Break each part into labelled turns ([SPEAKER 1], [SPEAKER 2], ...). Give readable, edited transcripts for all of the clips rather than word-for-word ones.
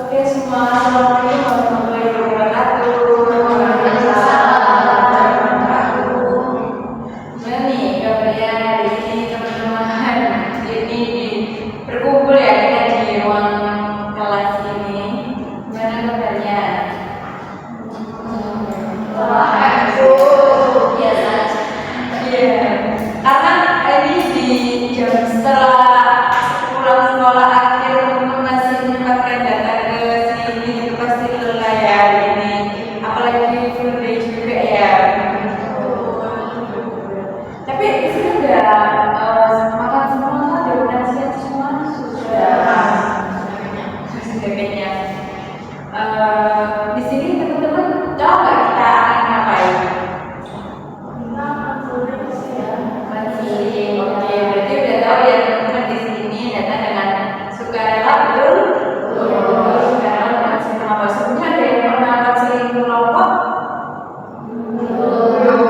[SPEAKER 1] Oke semua, assalamualaikum warahmatullahi wabarakatuh. Gimana nih kabarnya hari ini teman-teman? Ini berkumpul ya kita di ruang kelas ini. Gimana kabarnya? Biasa. Iya. Karena ini di jam setelah pulang sekolah akhir teman-teman masih menyempatkan datang ke sini itu pasti lelah ya hari ini. Apalagi full day juga ya. Tapi sudah makan semua kan? Udah siap semua? Sudah kayaknya. Di sini teman-teman tahu nggak kita akan ngapain? Masih oke, berarti udah tahu ya teman-teman di sini datang dengan sukarela betul? Sukarela dengan senang apa? Sebelumnya ada yang pernah konseling kelompok?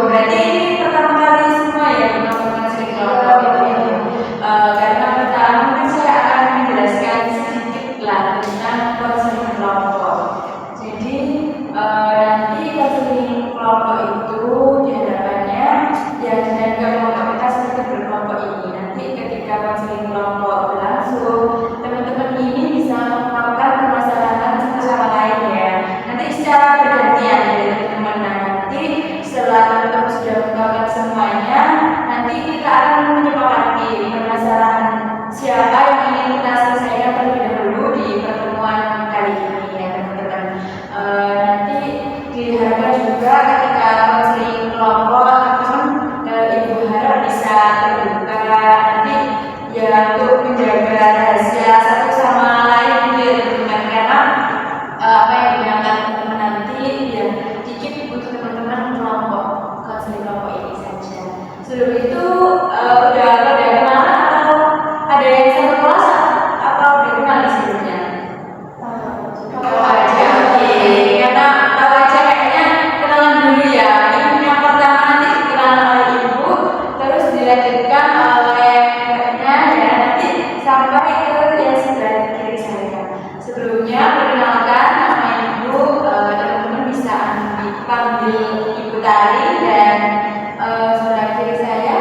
[SPEAKER 1] Berarti ini pertama kali semua ya melakukan konseling kelompok ini. Karena pertama mungkin saya akan menjelaskan sedikit lah tentang konseling kelompok. Jadi nanti konseling kelompok itu diharapkannya ya dengan kelompok kita seperti berkelompok ini. Nanti ketika konseling kelompok berlangsung, teman-teman ini bisa mengungkapkan permasalahan satu sama lain ya. Nanti secara bergantian ya teman-teman. Nah, nanti setelah teman-teman sudah mengungkapkan semuanya, nanti kita akan menyepakati permasalahan siapa yang ingin kita selesaikan terlebih dahulu di pertemuan kali ini ya teman-teman. Nanti diharapkan juga ketika konseling kelompok Ibu harap bisa terbuka nanti ya untuk menjaga rahasia satu sama lain gitu ya teman-teman, karena apa yang digunakan teman-teman nanti ya dikit untuk teman-teman kelompok konseling kelompok ini saja. Sebelum itu udah kenal atau ada yang satu kelas atau udah kenal di sebelumnya? Tahu aja, oke. Karena tahu aja kayaknya kenalan dulu ya. Ini yang pertama nanti kenalan oleh ibu, terus dilanjutkan oleh mbaknya ya, nanti sampai ke yang sebelah kiri saya. Sebelumnya perkenalkan nama ibu, teman-teman bisa dipanggil Ibu Tari, dan sebelah kiri saya.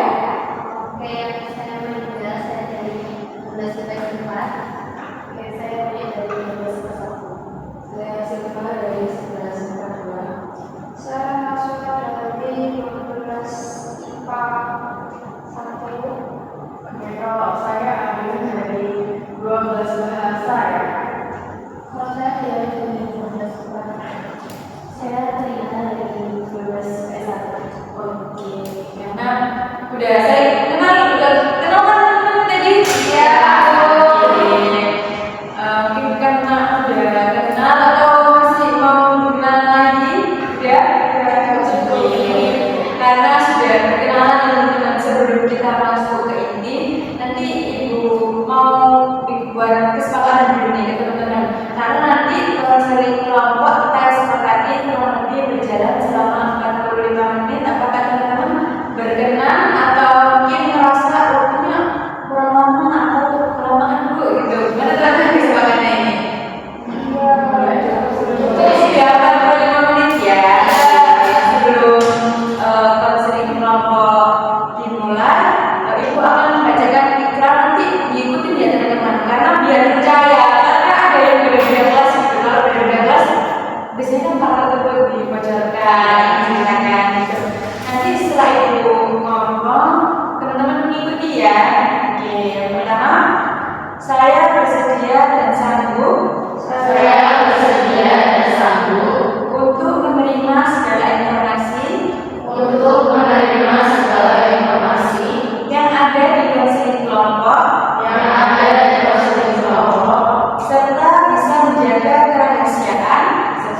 [SPEAKER 2] Oke, saya Maida, saya dari 11 IPS 4. Oke, saya dari 12 IPS 1.
[SPEAKER 1] Saya Silva dari 1142.
[SPEAKER 2] Saya masuk dari 12 IPA 1.
[SPEAKER 1] Oke, kalau saya ambil dari 12 bahasa ya.
[SPEAKER 2] Kalau saya dari 12 IPA. Saya Trina dari 12 S1.
[SPEAKER 1] Oke, karena udah saya kenal kan teman-teman tadi? Iya. Oke. Mungkin karena udah kenal atau masih mau kenal lagi? Ya. Oke. Karena sudah berkenalan teman-teman, sebelum kita masuk ke ini, nanti ibu mau buat kesepakatan dulu nih ke teman-teman. Karena nanti konseling kelompok kita sepakati kurang lebih berjalan selama 45 menit. Apakah teman-teman berkenan atau mungkin merasa waktunya kurang lama atau kelamaan bu gitu? Gimana teman-teman kesepakatannya ini? Sudah 45 menit ya. Sebelum konseling kelompok dimulai, ibu akan membacakan ikrar, nanti diikutin ya teman-teman, karena biar percaya, karena ada yang berbeda kelas gitu. Kalau berbeda kelas biasanya kan fakta tersebut dibocorkan, diceritakan gitu. Nanti setelah itu ngomong, teman-teman mengikuti ya. Oke, yang pertama, saya bersedia dan sanggup.
[SPEAKER 2] Saya bersedia dan sanggup
[SPEAKER 1] Untuk menerima segala informasi
[SPEAKER 2] untuk menerima segala informasi
[SPEAKER 1] yang ada di konseling kelompok
[SPEAKER 2] yang ada di konseling kelompok
[SPEAKER 1] serta bisa menjaga kerahasiaan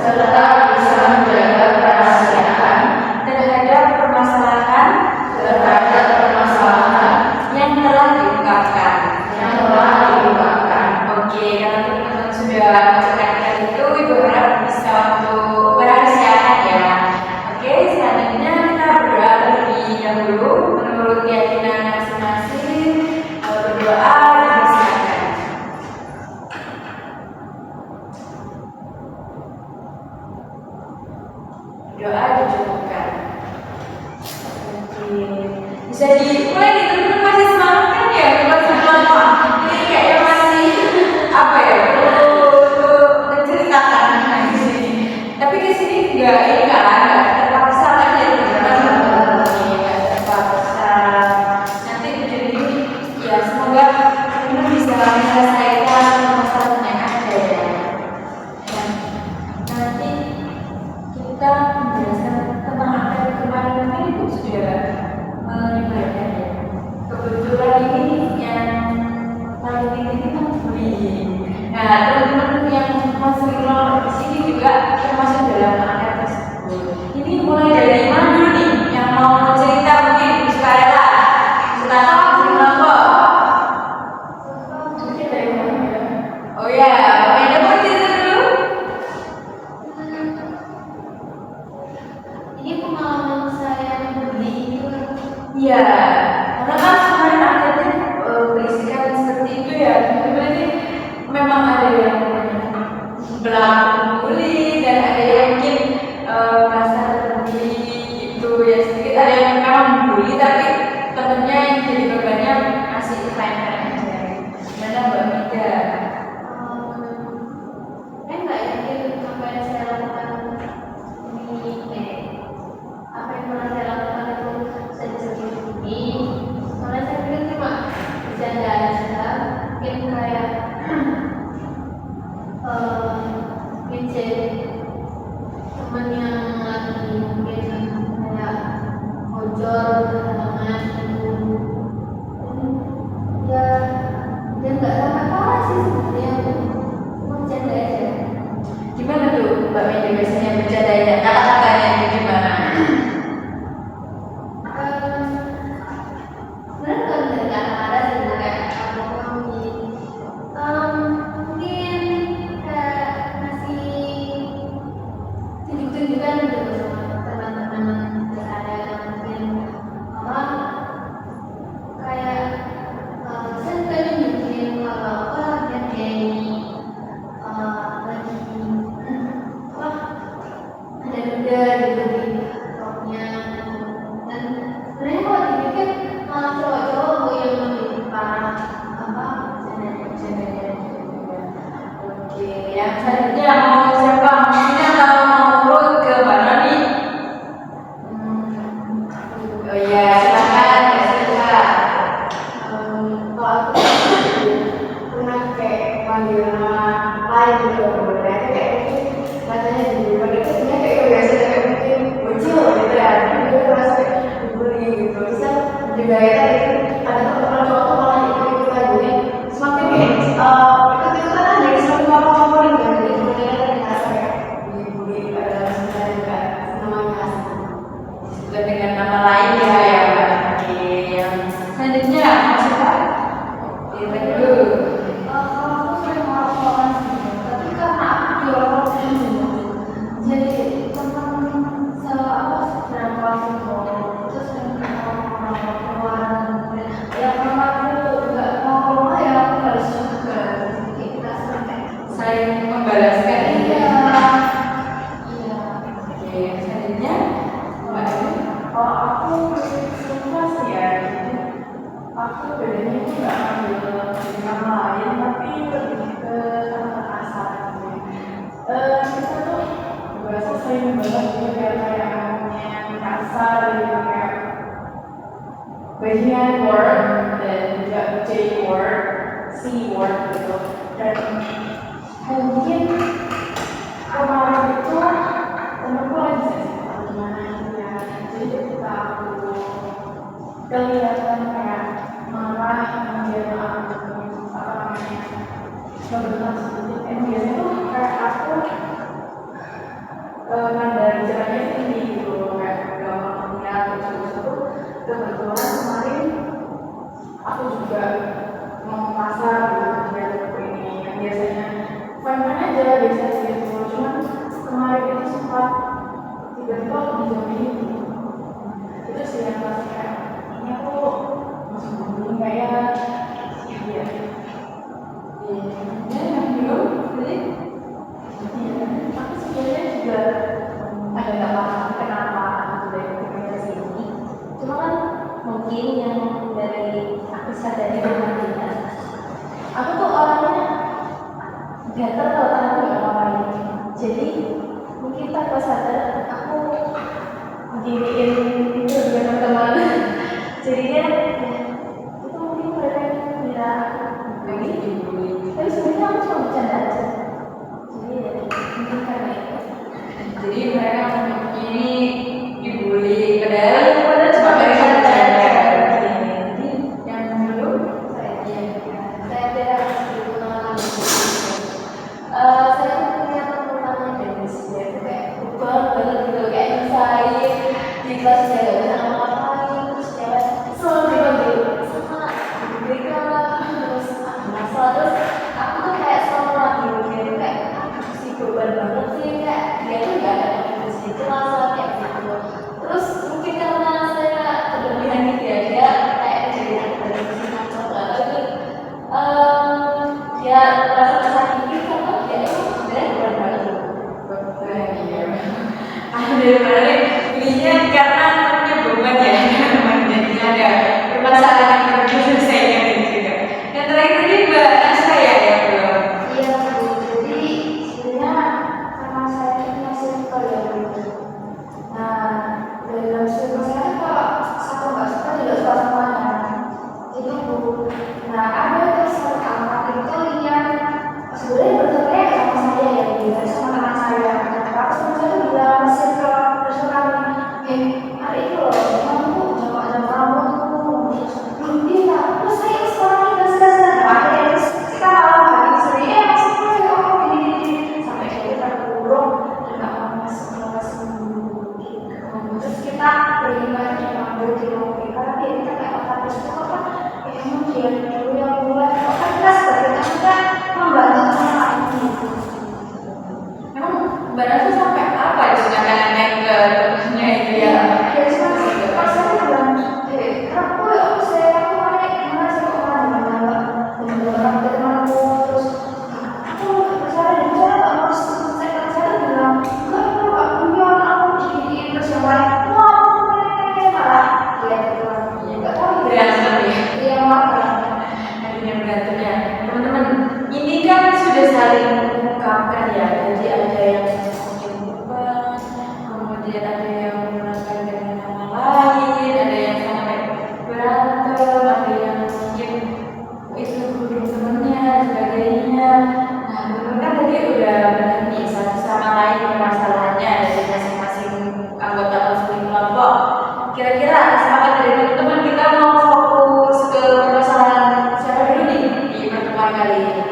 [SPEAKER 2] serta bisa menjaga kerahasiaan
[SPEAKER 1] terhadap permasalahan yang telah diungkapkan. Oke, kalau teman-teman sudah menceritakan itu, ibu harap bisa untuk merahasiakan ya. Oke, selanjutnya kita berdoa Bisa dimulai nih, teman-teman masih semangat kan ya? Masih semangat. Ini kayaknya masih apa ya? Perlu menceritakan di sini. Tapi di sini nggak terpaksa kan ya teman-teman? Nggak terpaksa. Nanti jadi ya semoga teman-teman bisa menyelesaikan masalah yang ada ya. Dan nanti kita menjelaskan tentang apa yang kemarin Ibu sudah menyampaikan ya. Kebetulan ini yang paling tinggi kan bullying. Nah, teman-teman yang masuk di sini juga termasuk dalam area tersebut. Ini mulai dari mana dulu nih? Yang mau cerita mungkin Ibu Sukarela tentang kelompok.
[SPEAKER 2] Mungkin dari mana ya?
[SPEAKER 1] Oh ya, ada mau cerita dulu?
[SPEAKER 2] Ini pengalaman saya membeli itu.
[SPEAKER 1] Iya, karena kan kemarin akhirnya berisikan seperti itu ya. Teman-teman ini memang ada yang belakang bully dan ada yang mungkin merasa terbully gitu ya, sedikit ada yang memang bully tapi temennya yang jadi bebannya masih fine-fine aja. Gimana Mbak Mida?
[SPEAKER 2] Saya nggak yakin apa yang saya lakukan ini, apa yang pernah saya lakukan itu sejauh ini. Soalnya saya pikir cuma bercanda aja, mungkin kayak ngecek teman yang lagi mungkin kayak ojol teman itu. Ya, dia nggak sampai parah sih sebenarnya, cuma bercanda aja.
[SPEAKER 1] Gimana tuh Mbak Mida biasanya bercandanya? Kata-katanya itu gimana?
[SPEAKER 2] Sebenarnya bukan dari kata-kata sih, kayak apa mungkin kayak masih tunjuk-tunjukkan gitu sama teman-teman saya mungkin apa kayak saya suka nunjukin kalau dia ini lagi apa ada gitu di roknya. Dan sebenarnya kalau dipikir malah cowok-cowok yang lebih parah apa
[SPEAKER 1] Bercandanya juga. Oke, yang selanjutnya mau siapa? Mungkin kalau mau urut ke mana nih? Oh iya, silakan ya silakan.
[SPEAKER 2] kalau aku pernah kayak panggil nama lain gitu sebenarnya itu kayak mungkin rasanya dibully itu sebenarnya kayak biasa kayak mungkin bocil gitu ya, tapi gue merasa kayak dibully gitu. Bisa juga ya tadi ada teman cowok tuh malah ikut-ikutan, jadi semakin kayak ikut-ikutan aja, jadi semakin ngomong-ngomongin kan, jadi sebenarnya tadi ngerasa kayak dibully padahal sebenarnya juga namanya asli.
[SPEAKER 1] Sudah dengan nama lain ya ya Mbak. Oke, yang selanjutnya mau siapa? Kita dulu.
[SPEAKER 2] Kalau aku sering ngelakuin tapi karena aku jualan jadi teman sedang kelas itu sering keluar ya karena aku juga mau keluar ya aku harus juga jadi kita sering kayak
[SPEAKER 1] Saling membalaskan ini
[SPEAKER 2] iya
[SPEAKER 1] ya.
[SPEAKER 2] iya.
[SPEAKER 1] Oke, yang selanjutnya Mbak Adi.
[SPEAKER 3] Kalau aku suka sih ya, jadi aku bedanya itu nggak ambil dari nama lain, tapi lebih ke kata kasar gitu. Kita tuh bahasa sering banget juga kayak yang kasar gitu kayak bajingan word dan juga J word, C word gitu. Dan mungkin kemarin itu temenku lagi sensitif gimana gitu ya, jadi ketika aku kelihatan kayak marah kemudian aku apa namanya ngebentak sedikit biasanya tuh kayak aku nada bicaranya tinggi gitu kayak gampang mengingat terus itu kebetulan kemarin aku juga mau pasar gitu kayak toko ini yang biasanya fine-fine aja biasa gitu, cuman kemarin itu sempat tiba-tiba aku dijauhin itu sih yang pas kayak ini aku masuk bullying nggak ya? Iya.
[SPEAKER 1] Yang belum, jadi
[SPEAKER 3] Iya. Aku sebenarnya juga ada nggak paham kenapa aku dari ke sini. Cuma kan
[SPEAKER 2] mungkin yang dari aku sadari dengan aku tuh orangnya gatel kalau aku nggak ngapain. Jadi mungkin tanpa sadar aku giniin itu dengan teman. Jadinya ya, itu mungkin mereka kira aku begini. Tapi sebenarnya aku cuma bercanda aja. Jadi ya mungkin karena itu.
[SPEAKER 1] Jadi mereka ini dibully, padahal cuma mereka bercanda. Jadi yang dulu
[SPEAKER 2] Saya tidak pengalaman. Saya punya pengalaman dari dia itu kayak ubah banget gitu, kayak insight di kelas saya nggak bisa ngapa-ngapain, terus dia selalu dipanggil sama mereka terus masalah, terus aku tuh kayak selalu ragu dia tuh kayak si beban banget sih, kayak dia tuh nggak ada motivasi kelas kayak gitu. Terus mungkin karena saya berlebihan gitu ya, dia kayak jadi dari sisi macam lagi. Ya rasa tersakiti karena dia itu sebenarnya bukan banget loh.
[SPEAKER 1] daripada ininya karena punya beban ya, jadi ada permasalahan yang perlu diselesaikan juga. Yang terakhir tadi Mbak Nasra ya belum.
[SPEAKER 2] Iya Bu, jadi sebenarnya karena saya ini masih suka ya Bu. Nah dalam circle saya kalau satu nggak suka tidak suka semuanya itu Bu. Nah ada tuh satu angkat itu yang sebenarnya bertanya sama saya ya Bu, dari sama teman saya. Tapi sebenarnya itu bilang circle personal hari itu loh, kamu jam rambutku belum bisa. Terus saya sekarang ini sudah ada terus kita malam hari sendiri maksudnya ya Allah gini sampai kita terkurung dan nggak mau masuk kelas dulu. Terus kita berlima mengambil di lobi karena dia kita kayak otak itu apa? Emang dia dulu yang mulai kok kan kita sebagai kita membantu anak ini.
[SPEAKER 1] Emang Mbak Nasra sampai apa itu naik ke dokternya itu ya?
[SPEAKER 2] Ya cuma pas saya bilang, aku saya kemarin gimana sih kok orang dengan orang temanku terus aku bicara nggak mau saya bilang enggak punya aku begini terus yang lain wah malah dia bilang nggak tahu
[SPEAKER 1] Berantem ya?
[SPEAKER 2] dia malah
[SPEAKER 1] Akhirnya berantem ya. Teman-teman, ini kan sudah saling mengungkapkan ya. Jadi ada yang mungkin beban, kemudian ada yang menggunakan dengan nama lain, ada yang sampai berantem, ada yang mungkin itu bunuh temennya dan sebagainya. Nah, teman-teman kan tadi udah benar nih satu sama lain permasalahannya dari masing-masing anggota masing kelompok. Kira-kira sepakat dari teman-teman kita mau fokus ke permasalahan siapa dulu nih di pertemuan kali ini?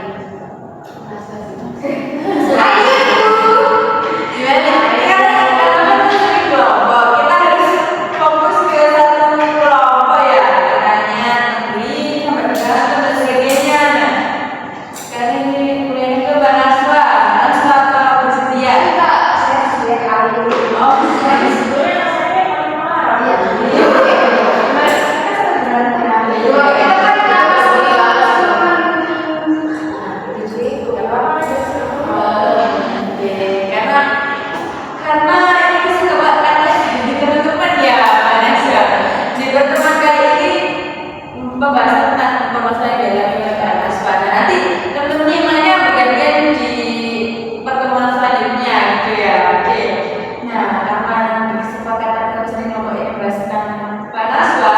[SPEAKER 1] Gimana? Ini kan teman-teman sering kelompok, kita harus fokus ke satu kelompok ya, katanya negeri sampai berantem dan sebagainya. Nah, sekarang ini kuliahnya ke Mbak Nasra apa bersedia?
[SPEAKER 2] saya sudah kali ini
[SPEAKER 1] Oh, sebenarnya saya paling marah.
[SPEAKER 2] Iya.
[SPEAKER 1] Mas, kita sering berantem. Karena ini kesempatan di teman-teman ya, Vanessa. Di pertemuan kali ini pembahasan tentang permasalahan dalam keadaan aspada. Nanti teman-teman yang lainnya bergantian di pertemuan selanjutnya, gitu ya. Oke. Nah, karena di kesepakatan konseling kelompok ini membahas tentang Vanessa,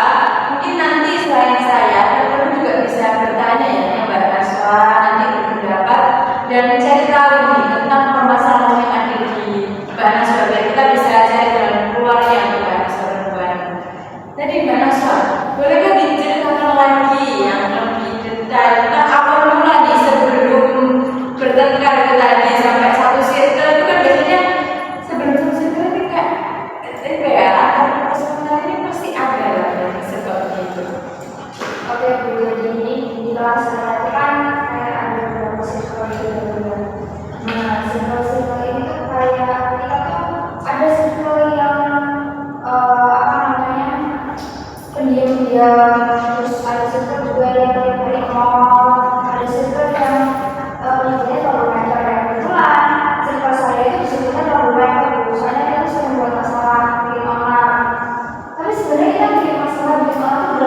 [SPEAKER 1] mungkin nanti selain saya, teman-teman juga bisa bertanya ya ke Mbak Vanessa, nanti berpendapat dan mencari tahu nih tentang permasalahan yang ada di Mbak Nasra, biar kita bisa cari jalan keluarnya untuk Mbak Nasra bareng-bareng. Tadi Mbak Nasra, bolehkah diceritakan lagi yang lebih detail tentang awal mula nih sebelum bertengkar itu tadi sampai satu circle itu kan biasanya sebelum satu circle ini kayak ya antara personal ini pasti ada lah yang seperti itu.
[SPEAKER 2] Oke Bu, jadi di kelas saya itu kan kayak ada beberapa circle gitu. Nah, circle ini tuh kayak kita tuh ada circle yang apa namanya pendiam-diam, terus ada circle juga yang beri ngomong, ada circle yang pendiamnya troublemaker ya. Kebetulan circle saya itu disebutnya troublemaker, soalnya kita tuh sering buat masalah bikin orang. Tapi sebenarnya kita bikin masalah orang tuh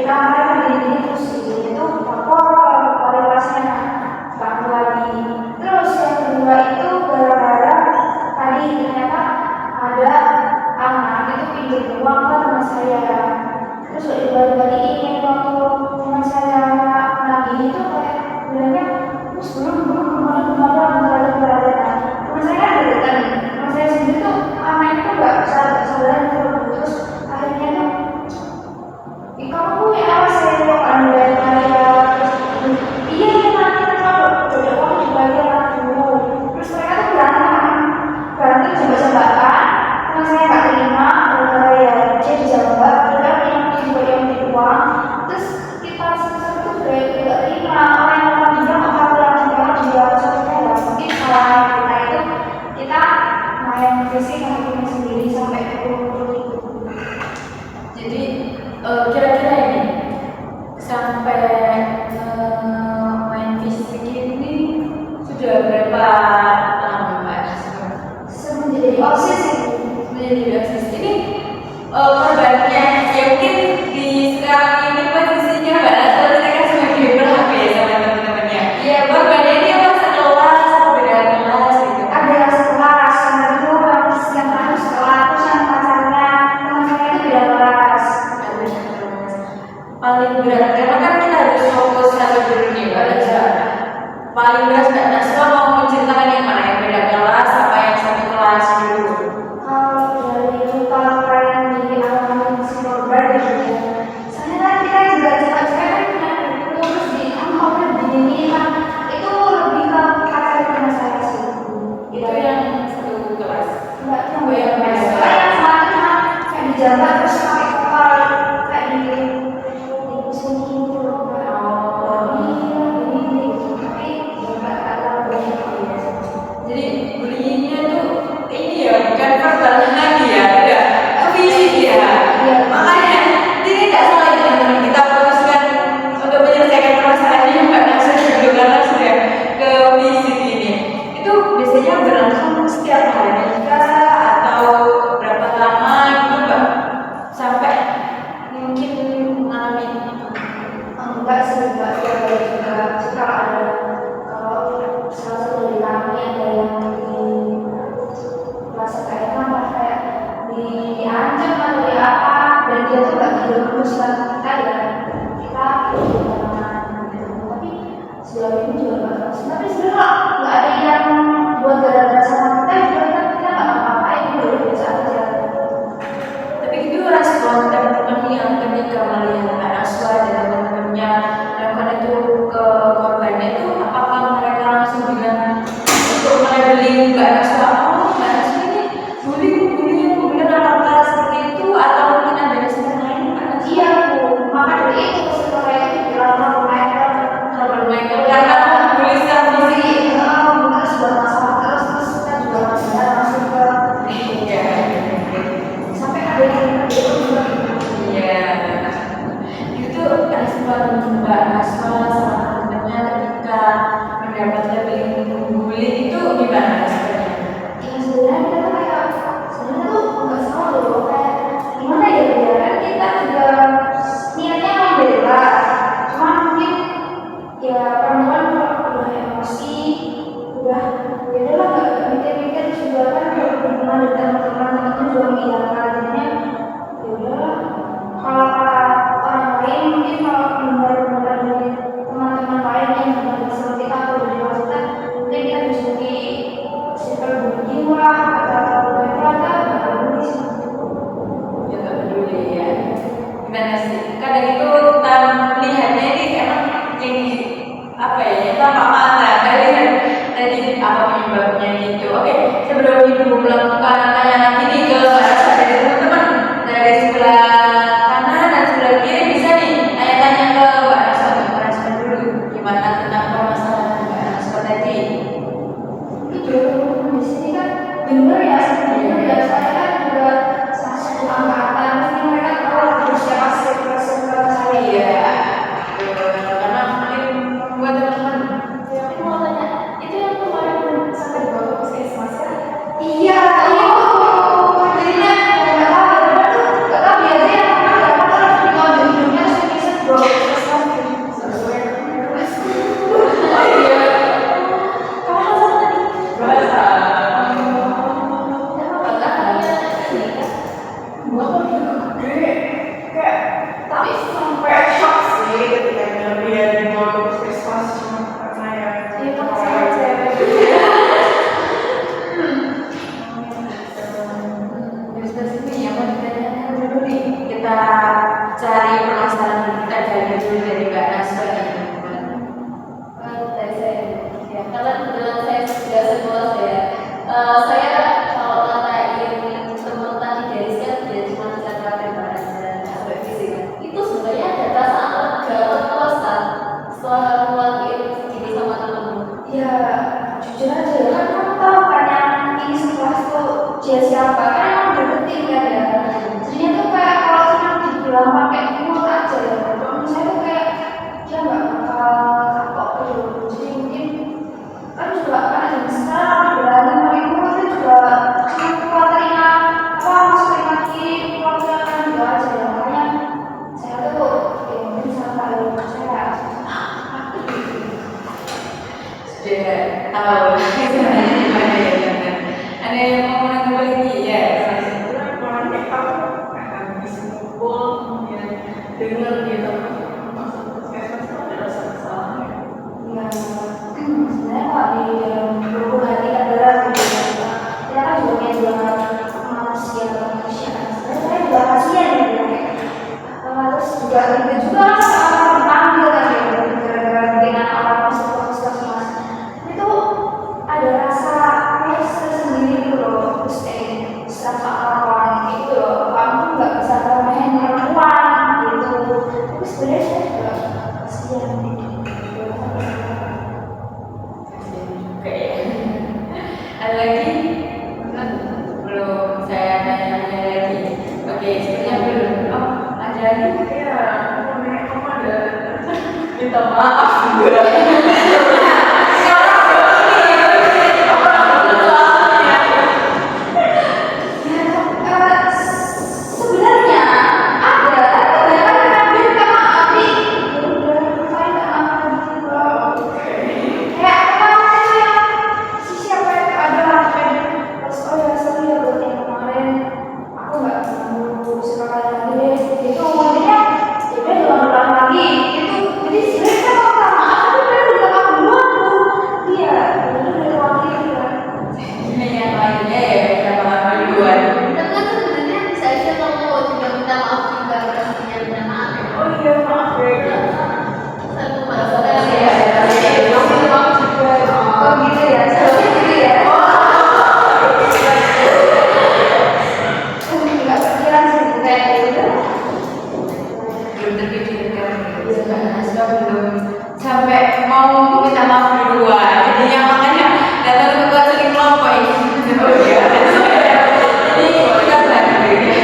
[SPEAKER 2] ketika mereka ini terus itu lapor ke wali kelasnya bangku lagi. Terus yang kedua itu gara-gara tadi ternyata ada anak itu pinjam uang ke teman saya. Terus dibalik-balikin waktu teman saya lagi itu kayak bilangnya terus belum ada. Teman saya kan deketan, teman saya sendiri tuh anaknya tuh nggak sadar terus akhirnya tuh kamu punya apa saya kok anda saya iya nanti kalau jodoh kamu dibayar dulu. Terus mereka tuh berantem coba-cobakan. Teman saya nggak terima gara-gara ya dia dijawab padahal yang juga yang di uang. Terus kita sebesar itu tidak terima orang yang bilang apa yang dia soalnya ya mungkin salahnya kita itu kita main fisik sama kita sendiri sampai pukul itu.
[SPEAKER 1] Jadi kira-kira ini sampai main fisik ini sudah berapa lama Mbak?
[SPEAKER 2] Semenjak OSIS
[SPEAKER 1] Menjadi OSIS ini korbannya ya mungkin di sekarang ini posisinya Mbak Nasra kan sebagai berapa ya sama teman-temannya?
[SPEAKER 2] Iya,
[SPEAKER 1] korbannya ini apa sekelas atau beda kelas gitu?
[SPEAKER 2] ada yang sekelas, yang kedua yang terakhir sekelas, terus yang pacarnya teman saya itu beda kelas.
[SPEAKER 1] Paling berat karena kan kita harus fokus satu dulu nih Mbak Nasra. Paling berat Mbak Nasra mau menceritakan yang mana, yang beda kelas apa yang satu kelas dulu?
[SPEAKER 2] Kalau kalian di alaman korban gitu, soalnya kan kita juga cepat-cepat kan punya terus di angkotnya begini kan itu lebih ke pacar teman saya sih.
[SPEAKER 1] Itu yang satu kelas.
[SPEAKER 2] Enggak yang
[SPEAKER 1] Oh, yang beda.
[SPEAKER 2] soalnya yang satu cuma kayak dijabat terus pakai vokal kayak di sini saya
[SPEAKER 1] sudah tahu sebenarnya di mana ya kan. Ada yang mau menanggapi lagi ya?
[SPEAKER 3] Kemarin aku habis ngumpul kemudian dengar gitu maksud puskesmas itu ada rasa kesalahan
[SPEAKER 2] ya sebenarnya kalau di dalam buku hati adalah kita kan juga kayak bilang manusia kemanusiaan sebenarnya saya juga kasihan ya terus juga itu juga dipanggil kan ya gara-gara dengan orang masuk ke puskesmas itu ada rasa tersendiri gitu loh terus rasa orang itu loh kamu nggak bisa main perempuan gitu tapi sebenarnya saya juga kasihan gitu.
[SPEAKER 1] Oke ya. Ada lagi? Belum, saya tanya lagi. Oke, sepertinya belum. Oh, ada lagi?
[SPEAKER 3] ya kamu ada minta maaf
[SPEAKER 2] Sebenarnya ada, tapi kebanyakan dia minta maaf nih. Saya minta maaf gitu. Kayak kemarin si siapa itu adalah terus oh ya sorry ya buat yang kemarin aku nggak mau suka kalian lagi deh. Itu ngomongnya ya udah jangan ulang lagi. Itu jadi sebenarnya kita mau minta maaf tapi dia udah maaf duluan tuh. Iya, itu udah wakil ya.
[SPEAKER 1] Ini yang lainnya ya, kita maaf duluan.
[SPEAKER 4] Tapi kan sebenarnya bisa aja kamu juga minta maaf juga pastinya minta maaf ya.
[SPEAKER 3] oh iya maaf ya
[SPEAKER 4] Satu
[SPEAKER 1] Oh,
[SPEAKER 4] masalah
[SPEAKER 1] iya, iya.
[SPEAKER 2] Oh gitu ya, seharusnya gitu ya. Nggak kepikiran sih kayak gitu.
[SPEAKER 1] Belum terpikirkan gitu. Sebab belum sampai mau minta maaf duluan. Jadinya makanya datang ke counseling kelompok ini. Oh iya. Jadi kita balik ya.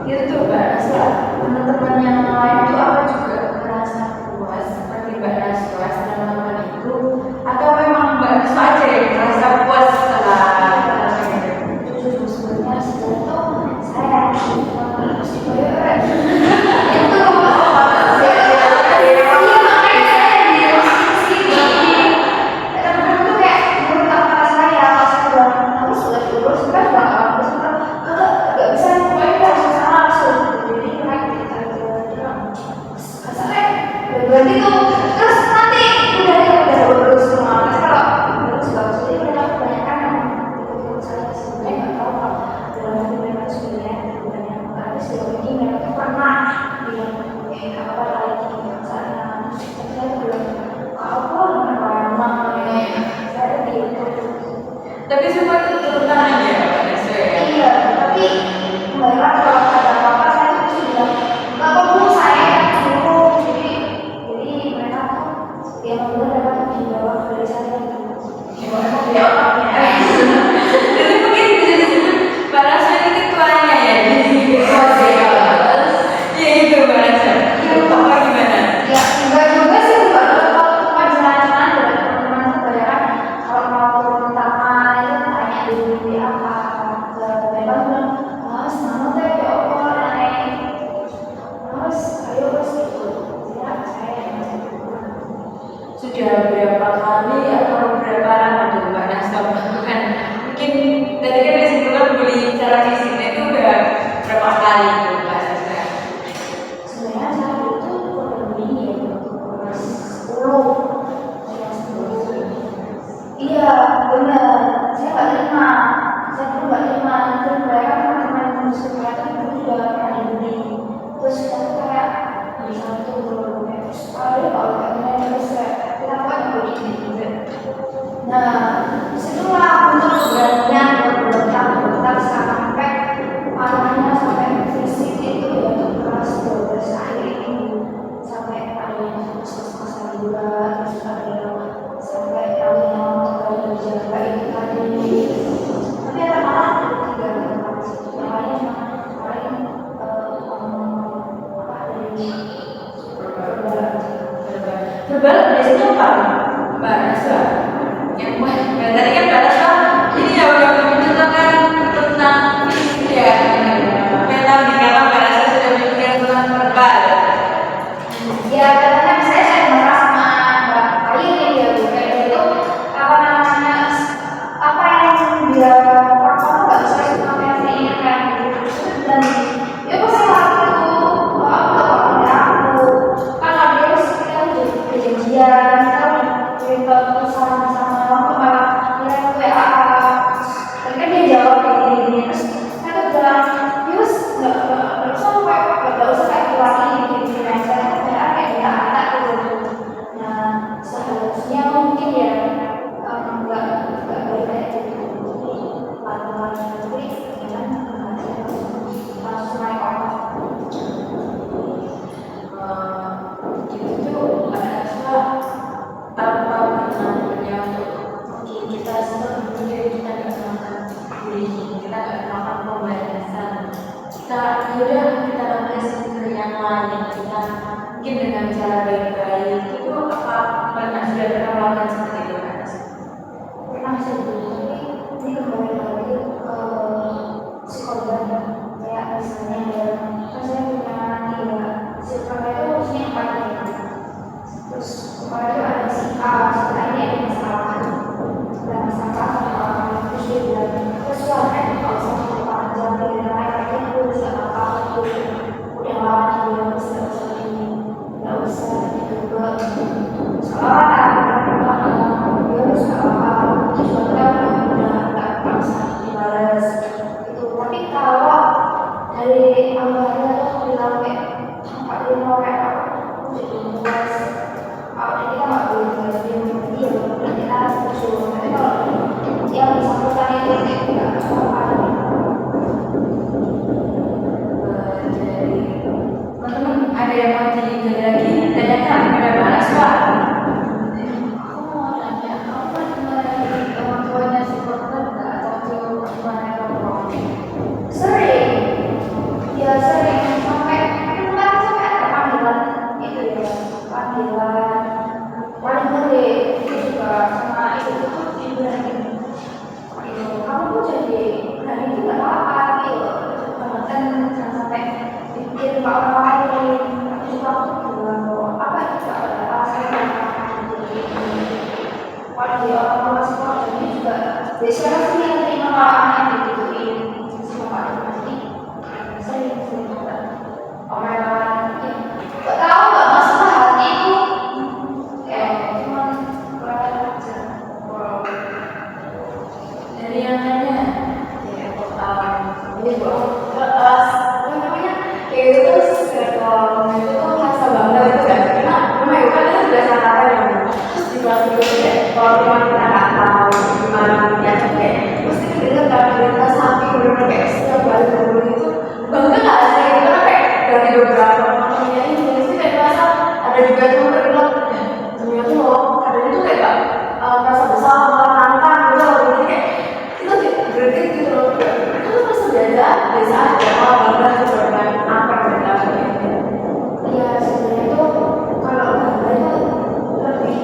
[SPEAKER 1] Itu Mbak Naswa, teman-teman yang lain itu apa juga merasa puas seperti Mbak Naswa teman-teman itu, atau memang Mbak Naswa aja yang merasa puas setelah
[SPEAKER 2] Jujur sebenarnya sejak itu saya harus dibayar. Itu iya makanya saya di sini. Teman-teman tuh kayak menurut apa saya pas udah aku sudah lulus kan nggak bagus nggak bisa pokoknya harus sama langsung jadi mereka kita kasarnya berarti tuh terus nanti udah lulus semua terus kalau lulus bagus jadi mereka kebanyakan yang ikut saya sebenarnya nggak tahu kalau dalam hati mereka sebenarnya banyak tapi sejauh ini mereka tuh pernah bilang nggak apa-apa lagi sana tapi saya tuh bilang apa lama saya gitu.
[SPEAKER 1] tapi semua itu turun tangan ya Mbak Naswa ya.
[SPEAKER 2] Iya, tapi kembali lagi kalau ada apa-apa saya tuh sudah nggak perlu saya yang suruh jadi mereka tuh yang benar dapat di bawah dari saya gitu. Emang dia orangnya.
[SPEAKER 1] Jadi mungkin bisa disebut Mbak Naswa ini ketuanya ya. Iya itu Mbak Naswa. Apa gimana?
[SPEAKER 2] Ya enggak juga sih enggak kalau cuma jalan-jalan dengan teman-teman kebanyakan kalau mau turun tangan itu tanya dulu di apa mereka bilang mas mana teh ya Allah naik mas ayo mas gitu ya saya
[SPEAKER 1] Sudah berapa kali atau berapa lama tuh Mbak Naswa melakukan? Mungkin tadi kan disebutkan bullying secara fisik itu udah berapa kali tuh Mbak Naswa?
[SPEAKER 2] sebenarnya saya itu berbunyi ya kelas 10 kelas 10 iya benar saya nggak terima saya tuh nggak terima dan mereka teman-teman muslim mereka itu juga pernah dibully terus kita tuh kayak di satu terus kalau nggak terima terus kita buat dibully gitu nah disitulah untuk beraninya berontak sampai parahnya sampai fisik itu ya untuk kelas 12 akhir ini sampai ada yang puskesmas juga terus ada sampai ada yang mau jaga itu tadi tapi ada malah ada 3 tempat yang lainnya kemarin apa dari
[SPEAKER 1] Verbal biasanya apa Mbak Naswa? Yang tadi kan Mbak Naswa ini ya udah menceritakan tentang fisik ya. Saya tahu di dalam Mbak Naswa sudah berbicara tentang verbal. lain kita mungkin dengan cara baik-baik itu apa pernah sudah pernah melakukan seperti itu kan?
[SPEAKER 2] Pernah sih dulu, tapi ini kembali lagi ke si korban. Kayak misalnya ada kan saya punya tiga, si korban itu harusnya 4 ya. Terus kemarin itu ada si A, si A ini ada masalah, sama orang, terus dia bilang terus kan kalau sama orang jadi mereka itu bisa apa udah lama dia bisa ini nggak usah juga soalnya dia bisa apa soalnya udah nggak paksa dibalas itu. Tapi kalau dari awalnya tuh bilang kayak apa dia mau kayak apa jadi puas jadi kita nggak boleh tinggal dia berarti kita harus bersyukur. Tapi kalau yang bersangkutan itu nggak apa-apa.
[SPEAKER 1] Jadi teman-teman ada yang mau digali lagi tanyakan kepada Mbak Naswa.
[SPEAKER 4] Aku mau nanya, kamu kan dari orang tuanya si korban nggak atau gimana kamu?
[SPEAKER 2] Sering, ya sering sampai kemarin sampai ada panggilan itu ya, panggilan paling gede itu juga sama itu tuh dibilangin itu kamu tuh jadi berani itu nggak apa-apa gitu, kan jangan sampai bikin ke orang lain. Tapi juga aku bilang bahwa apa itu nggak ada alasan jadi kalau dia orang tua semua ini juga biasanya sih yang terima orang yang digituin sama Pak Dimani sering juga omelan ya nggak tahu nggak masuk ke hati itu kayak cuman kelihatan aja.
[SPEAKER 1] Dari yang lainnya,
[SPEAKER 2] Ya, ini buat apa namanya kayak itu tuh circle itu tuh rasa bangga itu kan karena memang itu kan itu biasa kata yang terus di kelas itu kayak kalau memang kita nggak tahu gimana dia kayak mesti kita dengar kan berita sapi benar-benar kayak setiap kali berburu itu bangga nggak sih itu kan kayak dari beberapa temannya ini sih kayak merasa ada juga tuh terbilang ternyata loh kadang itu kayak merasa bersalah nantang gitu loh jadi kayak kita greget gitu loh mereka tuh merasa biasa aja malah bangga gitu dengan apa yang mereka lakukan. Iya sebenarnya itu kalau bangga itu lebih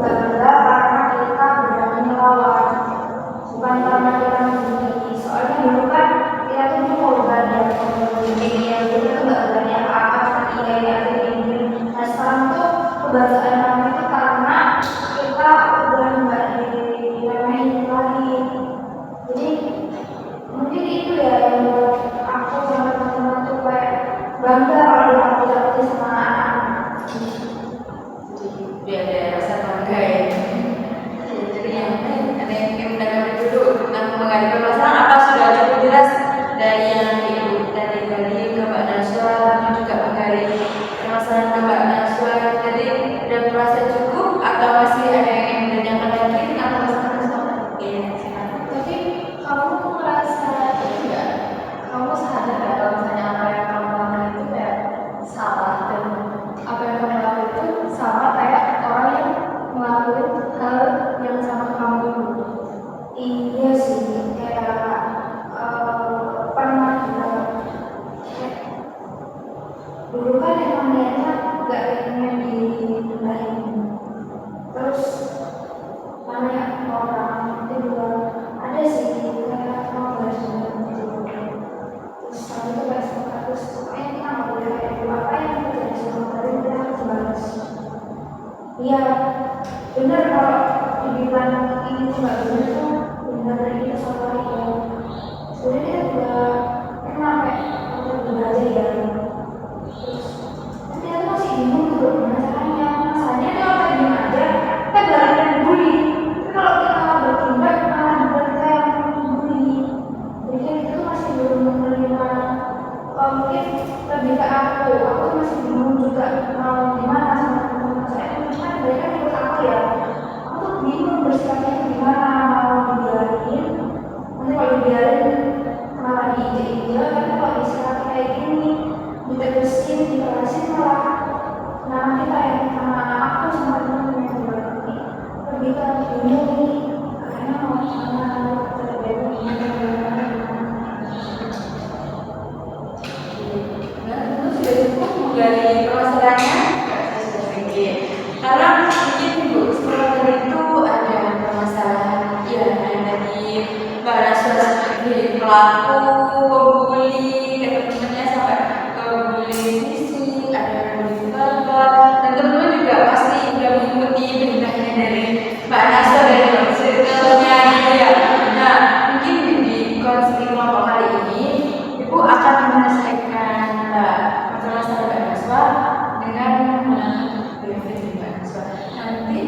[SPEAKER 2] bangga karena kita berani melawan bukan karena kita membunyi. Soalnya dulu kan kita tuh cuma korban yang membunyi yang dulu tuh nggak berani apa-apa cuma iya ini. Nah sekarang tuh kebanggaan kami itu karena kita udah nggak diremehin lagi. Jadi mungkin itu ya yang membuat aku sama teman-teman tuh kayak bangga kalau diakui sama anak-anak.
[SPEAKER 1] dia ada rasa bangga ya. Jadi yang lain ada yang ingin menanggapi dulu tentang menghadapi permasalahan apa sudah cukup jelas dari yang Ibu tadi gali ke Mbak Naswa, kami juga menggali permasalahan ke Mbak Naswa tadi sudah merasa cukup atau masih ada yang ingin ditanyakan lagi tentang permasalahan? Oke, silakan.
[SPEAKER 4] Tapi kamu tuh merasa itu nggak? Kamu sadar nggak kalau misalnya apa yang kamu lakukan itu kayak salah dan apa yang kamu lakukan itu sama kayak orang yang ngelakuin hal yang sama kamu dulu.
[SPEAKER 2] Iya sih, kayak pernah juga kayak dulu kan emang niatnya gak pengen dibenahin. Terus banyak orang itu juga ada sih kayak mau bahas gitu. Terus kami tuh kayak sempat terus pokoknya kita nggak boleh kayak gitu apa yang terjadi sama tadi kita harus balas. Iya, benar kalau dibilang ini tuh nggak benar tuh benar dari kita sama ya. Sebenarnya kita juga pernah kayak untuk belajar ya. Terus tapi aku masih bingung tuh gimana caranya. Masalahnya kalau kayak gini aja kita belajar bully. Tapi kalau kita malah bertindak malah buat kita yang bully. Jadi kan kita tuh masih belum menerima. Mungkin lebih ke aku tuh masih bingung juga mau gimana sama teman-teman saya. Cuma mereka ikut aku ya. Aku tuh bingung bersikapnya gimana mau dibiarin. Nanti kalau dibiarin malah diinjek-injek. Tapi kalau disikapnya kayak gini diterusin, dikerasin malah nama kita ya sama aku sama teman-teman yang berarti lebih ke bingung nih. Karena mau sama terbaik
[SPEAKER 1] Nah, itu sudah cukup dari permasalahannya saya sudah sedikit. Karena mungkin Bu sekolah itu ada permasalahan ya yang tadi Mbak Naswa sebagai pelaku pembuli ke teman-temannya sampai ke bully fisik, ada bully verbal, dan teman-teman juga pasti udah mengikuti beritanya dari Mbak Naswa dari circle-nya gitu ya. Nah, mungkin di konseling kelompok kali ini Ibu akan menyelesaikan masalah Mbak Naswa dengan behavior Mbak Naswa. Nanti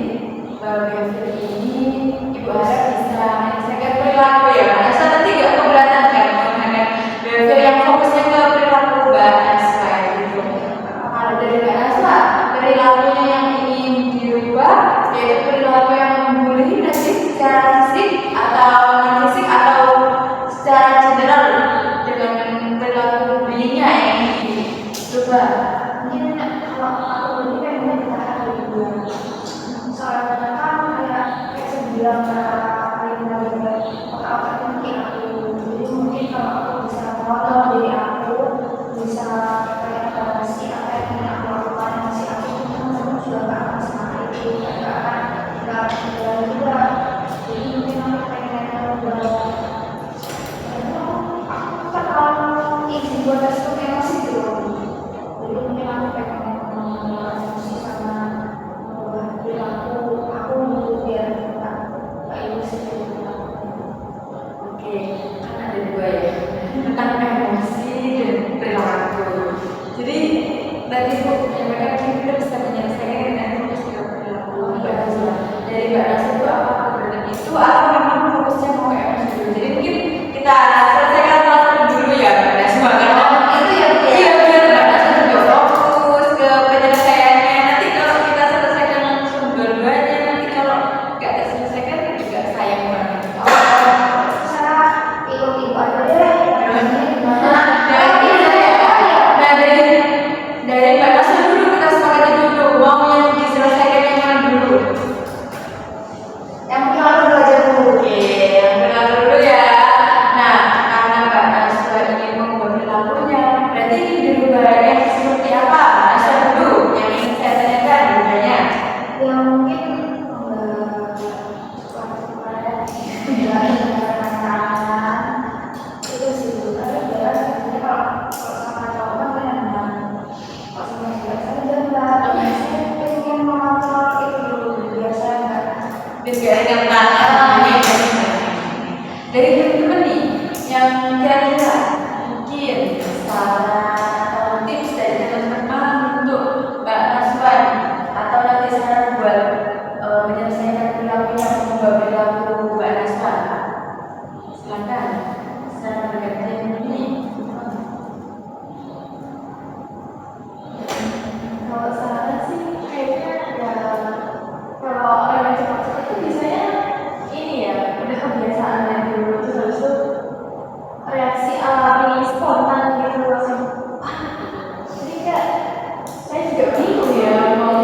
[SPEAKER 1] behavior ini Ibu harap bisa menyelesaikan perilaku ya Mbak Naswa. Nanti nggak keberatan kan menggunakan behavior yang fokusnya ke perilaku Mbak Naswa gitu. Kalau dari Mbak Naswa, perilakunya yang ingin dirubah yaitu perilaku yang membuli nanti secara fisik atau non fisik atau secara general dengan perilaku bullyingnya yang dirubah.
[SPEAKER 4] Mungkin kalau aku ini pengennya bertahan di dua. Soalnya kan kayak sebilang paling benar-benar otak-otak mungkin aku. Jadi mungkin kalau aku bisa mengontrol diri aku, bisa kayak evaluasi apa yang ingin aku lakukan, masih aku teman-teman juga nggak akan semangat itu, nggak akan jalan juga. Jadi mungkin aku pengen berubah. Aku kan izin buat respon emosi gitu. Jadi mungkin aku pengen mengelola emosi sama mengubah perilaku aku biar nggak emosi gitu.
[SPEAKER 1] Oke, kan ada dua ya tentang emosi dan perilaku. Jadi tadi Bu menyampaikan kita bisa menyelesaikan dengan emosi dan perilaku Mbak Naswa. Dari Mbak Naswa itu apa kebenaran itu atau memang fokusnya mau ke emosi dulu? Jadi mungkin kita selesaikan salah dulu ya Mbak Naswa karena
[SPEAKER 2] itu ya Bu ya.
[SPEAKER 1] iya biar Mbak Naswa juga fokus ke penyelesaiannya. Nanti kalau kita selesaikan langsung dua-duanya, nanti kalau nggak terselesaikan juga sayang banget.
[SPEAKER 2] Saya ikut ibu aja deh. Gimana?
[SPEAKER 1] Nah, dari Mbak Naswa dulu kita sepakati dulu mau yang diselesaikan yang mana dulu?
[SPEAKER 2] Yang perilaku dulu aja Bu.
[SPEAKER 1] Oke, yang perilaku dulu ya. Nah, karena Mbak Naswa ingin mengubah perilakunya, berarti ini dirubahnya seperti apa? Mbak Naswa dulu yang ingin saya tanyakan dirubahnya.
[SPEAKER 2] Ya mungkin itu sih Bu. Tapi jelas sebenarnya kalau sama cowok kan enak. Kalau sama cewek saya jangan. Saya pengen mengontrol itu dulu biar saya nggak
[SPEAKER 1] Biar yang tangan dari teman-teman nih yang kira-kira mungkin saran atau tips dari teman-teman untuk Mbak Naswa atau nanti saran buat menyelesaikan perilaku yang mengubah perilaku Mbak Naswa. Silakan saran bergantian ini.
[SPEAKER 4] Kalau saran sih kayaknya ya kalau orang yang cepat-cepat itu biasanya ini ya udah kebiasaan dari dulu terus habis itu reaksi alami spontan gitu langsung jadi kayak saya juga bingung ya mau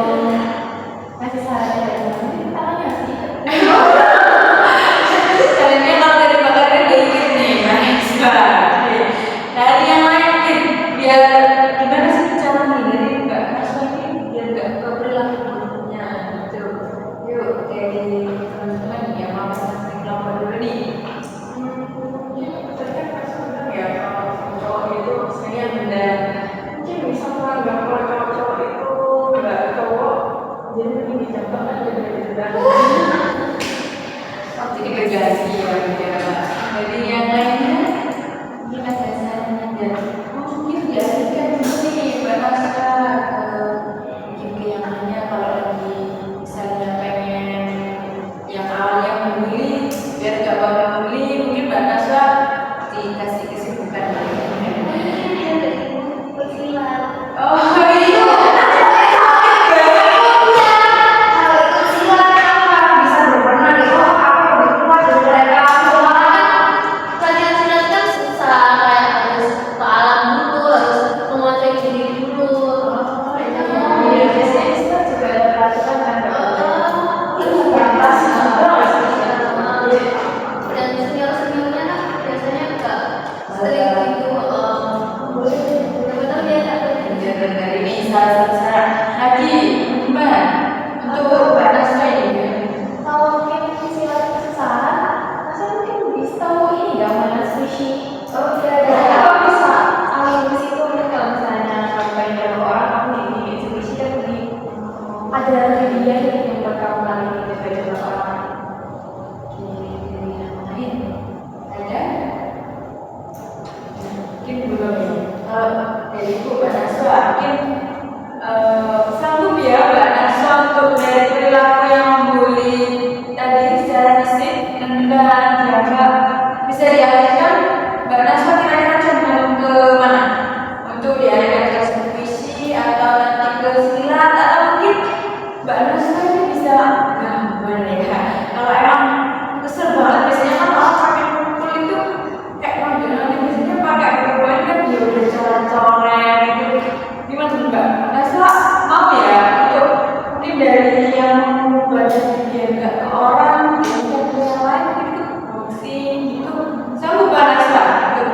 [SPEAKER 4] ngasih saran kayak gimana ini tangannya sih
[SPEAKER 1] Caranya kalau dari bakarnya dikit nih, Mbak Naswa. Dari yang lain mungkin biar gimana sih cara nih dari Mbak Naswa ini mungkin sanggup ya Mbak Naswa untuk dari perilaku yang membuli tadi secara fisik dan juga bisa dialihkan. Mbak Naswa kira-kira cenderung ke mana? Untuk dialihkan ke puisi atau nanti ke silat atau mungkin Mbak Naswa ini bisa gambar ya. Kalau emang kesel banget biasanya kan orang pakai pukul itu kayak nanti biasanya pakai berbuat kan dia udah coret-coret gitu. Gimana Mbak Naswa mau ya untuk mungkin dari yang baca dia enggak ke orang dia ke yang lain gitu boxing gitu sama Mbak Naswa gitu.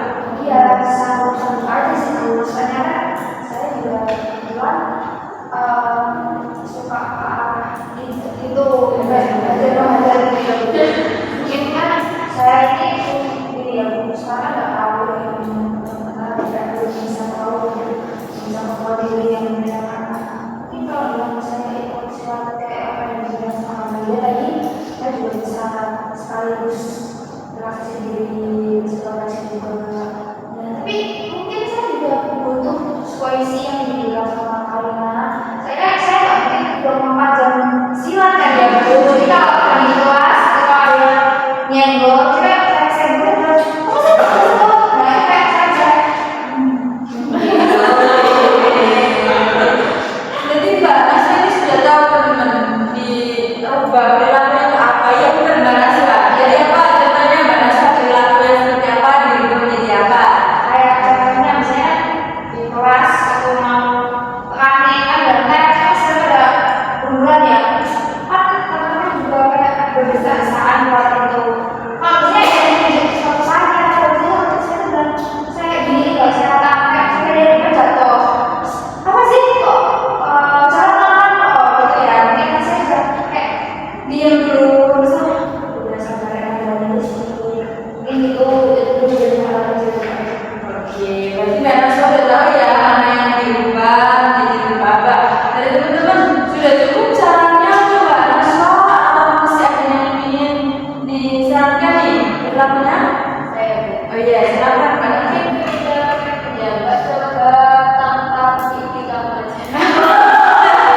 [SPEAKER 2] Iya, sama aja sih. Soalnya kan saya juga kebetulan suka itu belajar gitu. Mungkin kan saya ini ya sekarang nggak tahu yang tidak bisa tahu bisa membuat diri yang benar. Mungkin kalau bilang saya ikut suatu kayak apa yang dibilang sama dia tadi, saya juga bisa sekaligus relaksasi diri, eksplorasi juga. Tapi mungkin saya juga butuh puisi yang dibilang sama Karina. Saya nggak mungkin 24 jam silat kan ya. Jadi kalau di kelas kalau ada nyenggol, saya bener. Oh saya betul. Nah itu kayak saja.
[SPEAKER 1] Jadi Mbak Naswa ini sudah tahu teman-teman di rubah perilaku itu apa ya benar Mbak Naswa. Jadi apa contohnya Mbak Naswa perilaku yang seperti apa diri menjadi apa?
[SPEAKER 2] Kayak contohnya misalnya di kelas atau mau running kan dan saya ada bulan ya. Kan teman-teman juga kayak berdesak-desakan buat itu. Kalau saya jadi suatu saat kalau saya bilang saya gini kalau saya kata kayak saya jatuh. Apa sih kok jalan gitu ya? Mungkin saya juga kayak diam dulu udah sabar yang di sini. Mungkin itu jadi hal kecil.
[SPEAKER 1] Oke, berarti Mbak Naswa sudah tahu ya mana yang dirubah jadi berubah apa. Dari teman-teman sudah cukup caranya atau Mbak Naswa atau masih ada yang ingin disarankan nih perilakunya? Oh iya, silakan Mbak Naswa.
[SPEAKER 4] Ya, Mbak coba tangkap gigi kamu aja.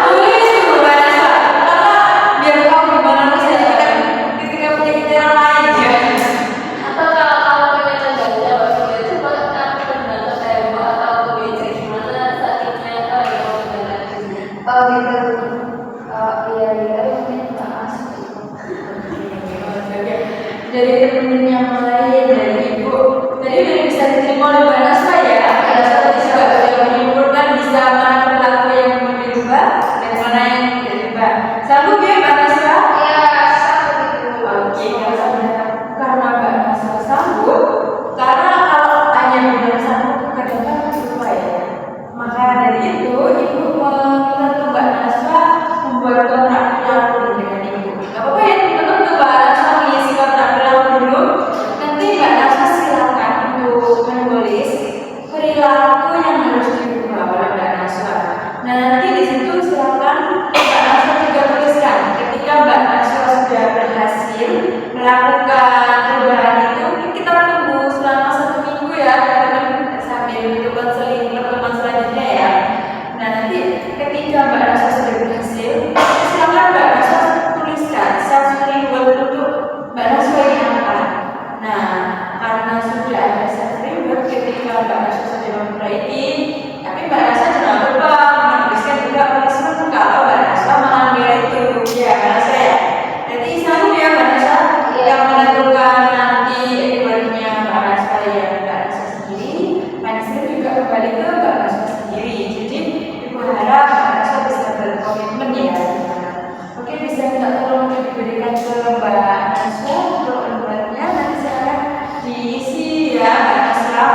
[SPEAKER 1] Tulis itu Mbak Naswa. Karena biar kamu gimana menyajikan ketika punya kita yang lain ya.
[SPEAKER 4] Atau kalau kamu pengen belajar bahasa Inggris, coba aku pernah ke tembok atau ke meja gimana sakitnya kalau kamu belajar.
[SPEAKER 2] Oh gitu. Iya tapi mungkin nggak masuk itu.
[SPEAKER 1] Dari teman yang lain, dari ibu tadi udah bisa diterima oleh Mbak Naswa ya. Mbak Naswa tadi juga sudah menyimpulkan bisa mana perilaku yang berubah dan mana yang tidak berubah. Sanggup ya Mbak Naswa?
[SPEAKER 2] Iya satu gitu.
[SPEAKER 1] Oke, karena Mbak Naswa sanggup, karena kalau hanya benar sanggup kadang-kadang lupa ya. Maka dari itu ibu meminta Mbak Naswa membuat kontrak perilaku dengan ibu. Gak apa-apa ya teman-teman, Mbak Naswa mengisi kontrak perilaku dulu. Nanti Mbak Naswa silakan untuk menulis perilaku yang harus diubah oleh Mbak Naswa. Nah nanti di situ silakan Mbak Naswa juga tuliskan ketika Mbak Naswa sudah berhasil melakukan perubahan itu. Kita tunggu selama 1 minggu ya teman-teman sambil itu konseling teman-teman selanjutnya ya. Nah nanti ketika Mbak Naswa sudah berhasil, silakan Mbak Naswa tuliskan self reward untuk Mbak Naswa ini apa. Nah karena sudah ada self reward ketika Mbak Naswa sudah memperbaiki, tapi Mbak Naswa jangan lupa menuliskan juga punishment kalau Mbak Naswa mengambil itu ya Mbak Naswa ya. Jadi sanggup ya Mbak Naswa yang menentukan nanti rewardnya Mbak Naswa ya Mbak Naswa sendiri, punishment juga kembali ke Mbak Naswa sendiri. Jadi ibu harap Mbak Naswa bisa berkomitmen ya. Oke, bisa minta tolong diberikan ke Mbak Naswa untuk rewardnya, nanti silakan diisi ya Mbak Naswa.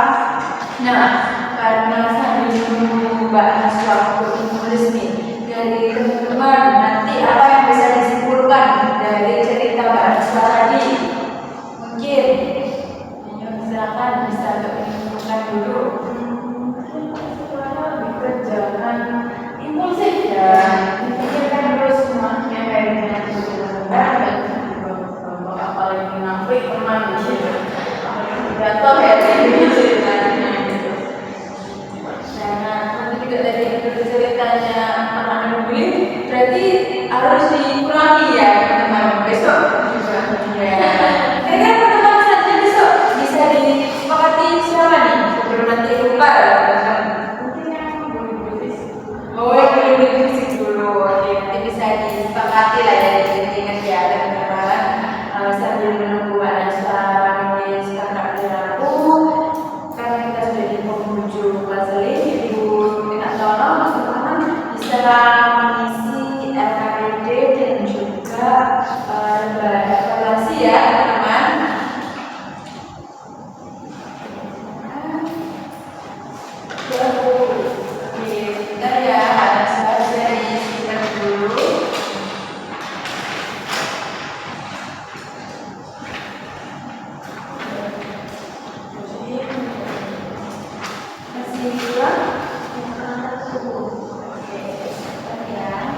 [SPEAKER 1] Nah, karena sambil menunggu Mbak Naswa untuk menulis nih dari teman-teman, nanti apa yang bisa disimpulkan dari cerita Mbak Naswa tadi? Mungkin, silakan bisa untuk menyimpulkan dulu. Lebih ke jangan impulsif ya, dipikirkan terus semuanya kayak dengan benar dan apalagi menafik teman gitu. Jatuh ya ini ceritanya gitu. Nah, untuk juga dari bisa mengisi LKPD dan juga lembaga evaluasi ya teman-teman. Oke, bentar ya, ada sebentar dari sebentar dulu. Masih kurang? Oke, sebentar ya.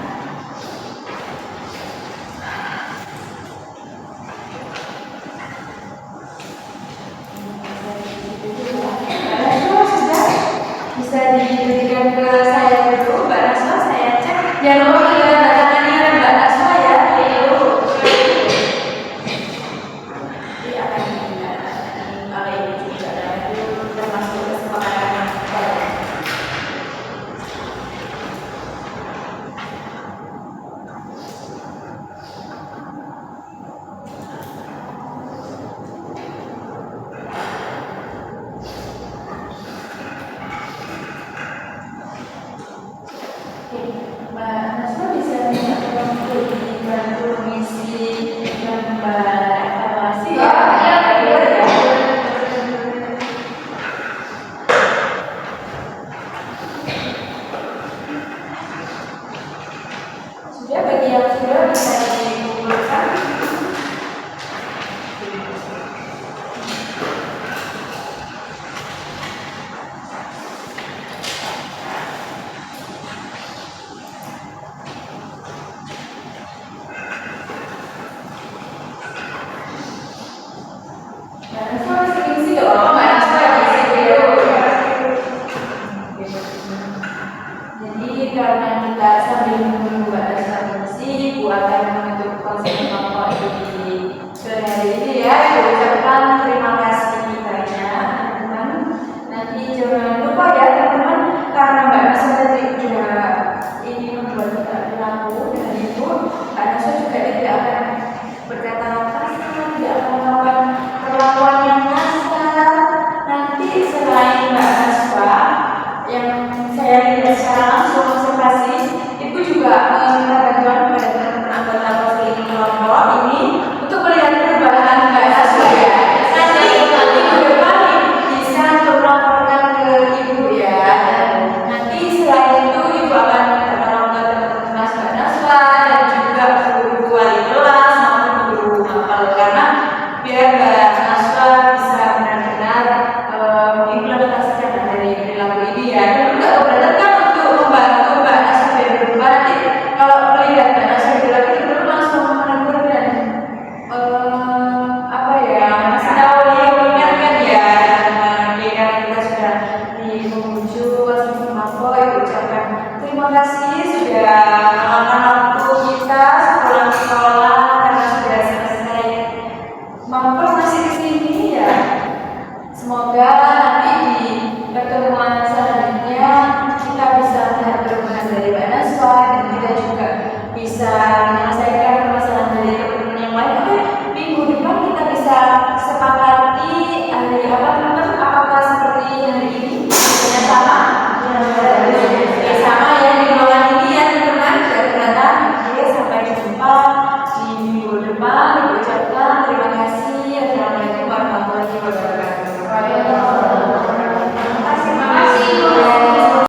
[SPEAKER 1] Bisa diberikan ke saya dulu, Mbak Naswa, saya cek. Jangan lupa berikan tanda tangannya Mbak Naswa ya. Jadi akan digunakan oleh ini juga, itu termasuk kesepakatan yang baik. Mbak Naswa bisa minta tolong untuk dibantu mengisi gambar evaluasi ya. Sudah, bagi yang sudah bisa dikumpulkan. Mbak Naswa masih ngisi nggak apa-apa, Mbak Naswa ngisi dulu. Jadi karena kita sambil menunggu Mbak Naswa ngisi, Bu akan menutup konsen kelompok di sore hari ini ya.